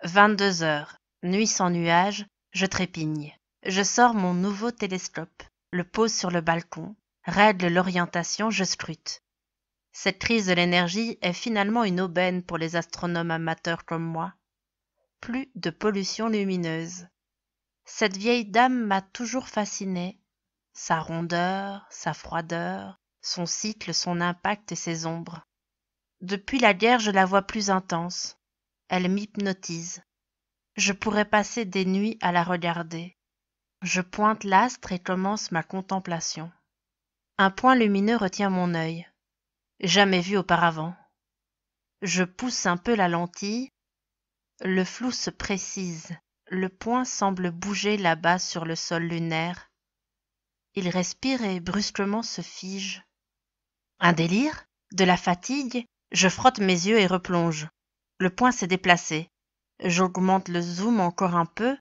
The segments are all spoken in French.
22 heures. Nuit sans nuages, je trépigne. Je sors mon nouveau télescope, le pose sur le balcon, règle l'orientation, je scrute. Cette crise de l'énergie est finalement une aubaine pour les astronomes amateurs comme moi. Plus de pollution lumineuse. Cette vieille dame m'a toujours fasciné. Sa rondeur, sa froideur, son cycle, son impact et ses ombres. Depuis la guerre, je la vois plus intense. Elle m'hypnotise. Je pourrais passer des nuits à la regarder. Je pointe l'astre et commence ma contemplation. Un point lumineux retient mon œil. Jamais vu auparavant. Je pousse un peu la lentille. Le flou se précise. Le point semble bouger là-bas sur le sol lunaire. Il respire et brusquement se fige. Un délire? De la fatigue? Je frotte mes yeux et replonge. Le point s'est déplacé. J'augmente le zoom encore un peu.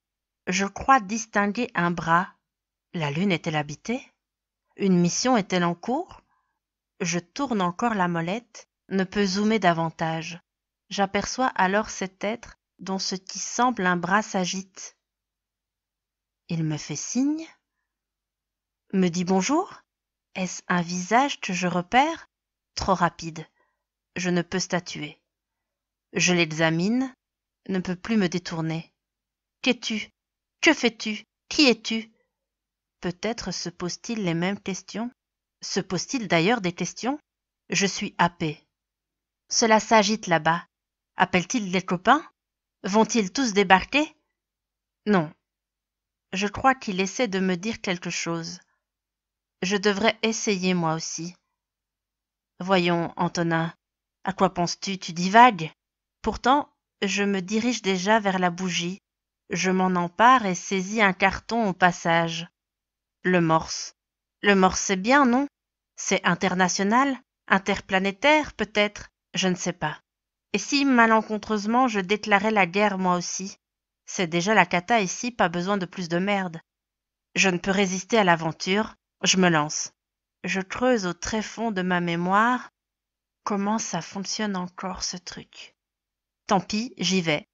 Je crois distinguer un bras. La Lune est-elle habitée? Une mission est-elle en cours? Je tourne encore la molette, ne peux zoomer davantage. J'aperçois alors cet être dont ce qui semble un bras s'agite. Il me fait signe? Me dit bonjour? Est-ce un visage que je repère? Trop rapide. Je ne peux statuer. Je l'examine, ne peux plus me détourner. Qu'es-tu? Que fais-tu? Qui es-tu? Peut-être se pose-t-il les mêmes questions? Se pose-t-il d'ailleurs des questions? Je suis happé. Cela s'agite là-bas. Appelle-t-il les copains? Vont-ils tous débarquer? Non. Je crois qu'il essaie de me dire quelque chose. Je devrais essayer moi aussi. Voyons, Antonin, à quoi penses-tu? Tu divagues? Pourtant, je me dirige déjà vers la bougie. Je m'en empare et saisis un carton au passage. Le morse. Le morse, c'est bien, non? C'est international? Interplanétaire, peut-être? Je ne sais pas. Et si, malencontreusement, je déclarais la guerre moi aussi? C'est déjà la cata ici, pas besoin de plus de merde. Je ne peux résister à l'aventure, je me lance. Je creuse au tréfonds de ma mémoire. Comment ça fonctionne encore, ce truc? Tant pis, j'y vais.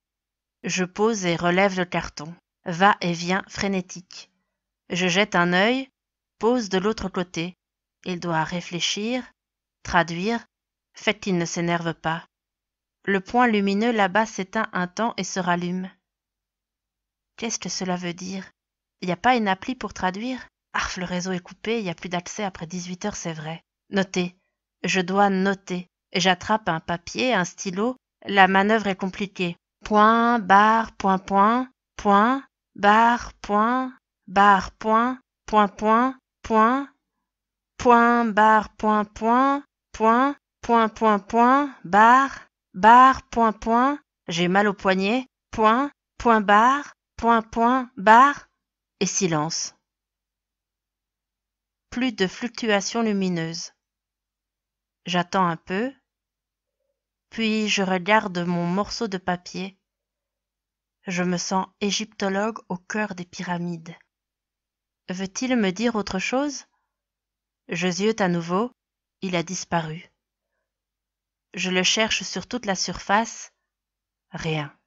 Je pose et relève le carton. Va-et-vient frénétique. Je jette un œil, pose de l'autre côté. Il doit réfléchir, traduire, fait qu'il ne s'énerve pas. Le point lumineux là-bas s'éteint un temps et se rallume. Qu'est-ce que cela veut dire? Y a pas une appli pour traduire? Arf, le réseau est coupé, y a plus d'accès après 18 heures, c'est vrai. Noter. Je dois noter. J'attrape un papier, un stylo. La manœuvre est compliquée. Point, barre, point, point, point, barre, point, point, point, point, barre, point, barre, point. J'ai mal au poignet. Point, barre, et silence. Plus de fluctuations lumineuses. J'attends un peu, puis je regarde mon morceau de papier. Je me sens égyptologue au cœur des pyramides. Veut-il me dire autre chose? Je ziote à nouveau, il a disparu. Je le cherche sur toute la surface, rien.